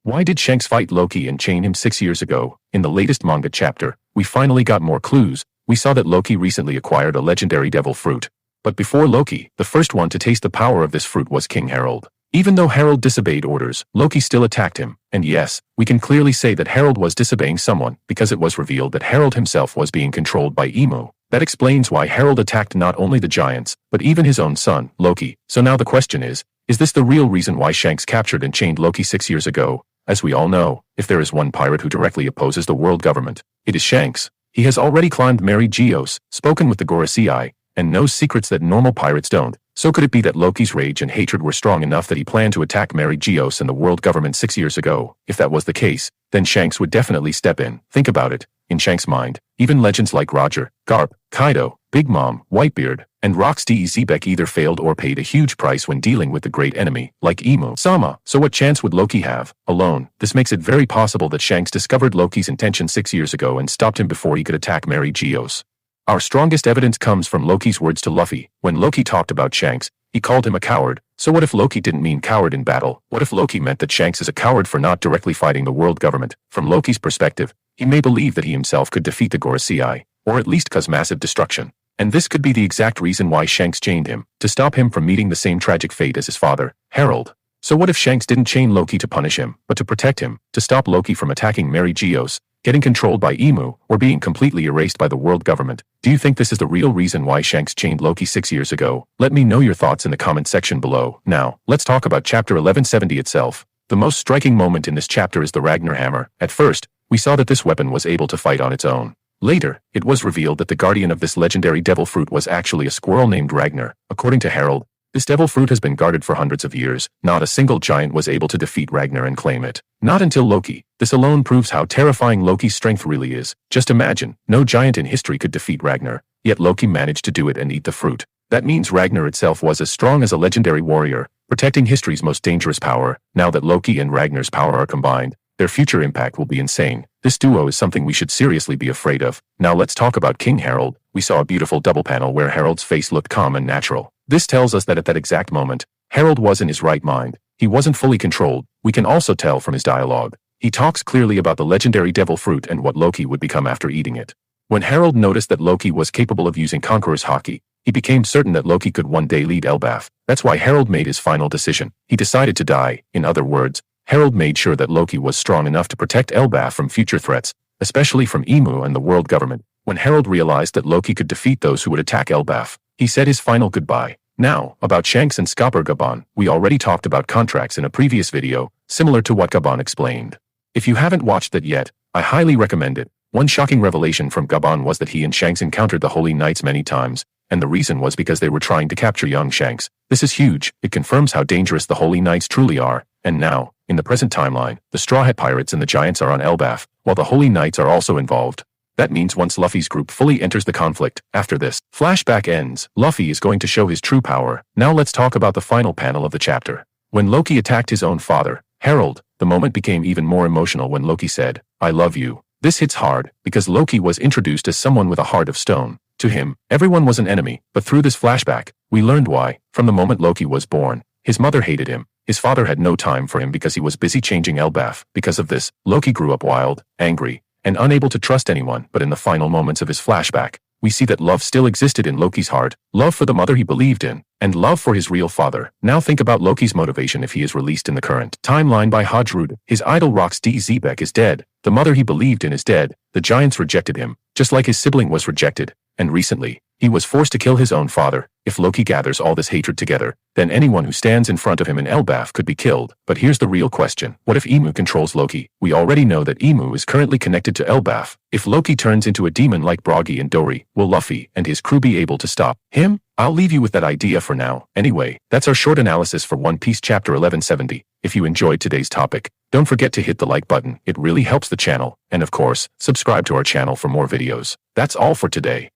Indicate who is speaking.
Speaker 1: Why did Shanks fight Loki and chain him 6 years ago? In the latest manga chapter, we finally got more clues. We saw that Loki recently acquired a legendary devil fruit. But before Loki, the first one to taste the power of this fruit was King Harold. Even though Harold disobeyed orders, Loki still attacked him. And yes, we can clearly say that Harold was disobeying someone, because it was revealed that Harold himself was being controlled by Emu. That explains why Harold attacked not only the giants, but even his own son, Loki. So now the question is this the real reason why Shanks captured and chained Loki 6 years ago? As we all know, if there is one pirate who directly opposes the world government, it is Shanks. He has already climbed Mary Geos, spoken with the Gorosei, and knows secrets that normal pirates don't. So could it be that Loki's rage and hatred were strong enough that he planned to attack Mary Geos and the world government 6 years ago? If that was the case, then Shanks would definitely step in. Think about it. In Shanks' mind, even legends like Roger, Garp, Kaido, Big Mom, Whitebeard, and Rox Zebek either failed or paid a huge price when dealing with the great enemy, like Sama. So what chance would Loki have? Alone, this makes it very possible that Shanks discovered Loki's intention 6 years ago and stopped him before he could attack Mary Geos. Our strongest evidence comes from Loki's words to Luffy. When Loki talked about Shanks, he called him a coward. So what if Loki didn't mean coward in battle? What if Loki meant that Shanks is a coward for not directly fighting the world government? From Loki's perspective, he may believe that he himself could defeat the Gorosei, or at least cause massive destruction. And this could be the exact reason why Shanks chained him, to stop him from meeting the same tragic fate as his father, Harold. So what if Shanks didn't chain Loki to punish him, but to protect him, to stop Loki from attacking Mary Geos, getting controlled by Emu, or being completely erased by the world government? Do you think this is the real reason why Shanks chained Loki 6 years ago? Let me know your thoughts in the comment section below. Now, let's talk about chapter 1170 itself. The most striking moment in this chapter is the Ragnir hammer. At first, we saw that this weapon was able to fight on its own. Later, it was revealed that the guardian of this legendary devil fruit was actually a squirrel named Ragnir. According to Harold, this devil fruit has been guarded for hundreds of years. Not a single giant was able to defeat Ragnir and claim it. Not until Loki. This alone proves how terrifying Loki's strength really is. Just imagine, no giant in history could defeat Ragnir, yet Loki managed to do it and eat the fruit. That means Ragnir itself was as strong as a legendary warrior, protecting history's most dangerous power. Now that Loki and Ragnir's power are combined, their future impact will be insane. This duo is something we should seriously be afraid of. Now let's talk about King Harold. We saw a beautiful double panel where Harold's face looked calm and natural. This tells us that at that exact moment, Harold was in his right mind. He wasn't fully controlled. We can also tell from his dialogue. He talks clearly about the legendary devil fruit and what Loki would become after eating it. When Harold noticed that Loki was capable of using Conqueror's Haki, he became certain that Loki could one day lead Elbaf. That's why Harold made his final decision. He decided to die. In other words, Harold made sure that Loki was strong enough to protect Elbaf from future threats, especially from Emu and the world government. When Harold realized that Loki could defeat those who would attack Elbaf, he said his final goodbye. Now, about Shanks and Skopper Gabon, we already talked about contracts in a previous video, similar to what Gabon explained. If you haven't watched that yet, I highly recommend it. One shocking revelation from Gabon was that he and Shanks encountered the Holy Knights many times, and the reason was because they were trying to capture young Shanks. This is huge. It confirms how dangerous the Holy Knights truly are. And now, in the present timeline, the Straw Hat Pirates and the Giants are on Elbaf, while the Holy Knights are also involved. That means once Luffy's group fully enters the conflict, after this flashback ends, Luffy is going to show his true power. Now let's talk about the final panel of the chapter. When Loki attacked his own father, Harold, the moment became even more emotional when Loki said, "I love you." This hits hard, because Loki was introduced as someone with a heart of stone. To him, everyone was an enemy, but through this flashback, we learned why. From the moment Loki was born, his mother hated him. His father had no time for him because he was busy changing Elbaf. Because of this, Loki grew up wild, angry, and unable to trust anyone. But in the final moments of his flashback, we see that love still existed in Loki's heart, love for the mother he believed in, and love for his real father. Now think about Loki's motivation if he is released in the current timeline by Hodrud. His idol Rox Zebek is dead, the mother he believed in is dead, the giants rejected him, just like his sibling was rejected, and recently, he was forced to kill his own father. If Loki gathers all this hatred together, then anyone who stands in front of him in Elbaf could be killed. But here's the real question. What if Emu controls Loki? We already know that Emu is currently connected to Elbaf. If Loki turns into a demon like Bragi and Dory, will Luffy and his crew be able to stop him? I'll leave you with that idea for now. Anyway, that's our short analysis for One Piece chapter 1170. If you enjoyed today's topic, don't forget to hit the like button. It really helps the channel. And of course, subscribe to our channel for more videos. That's all for today.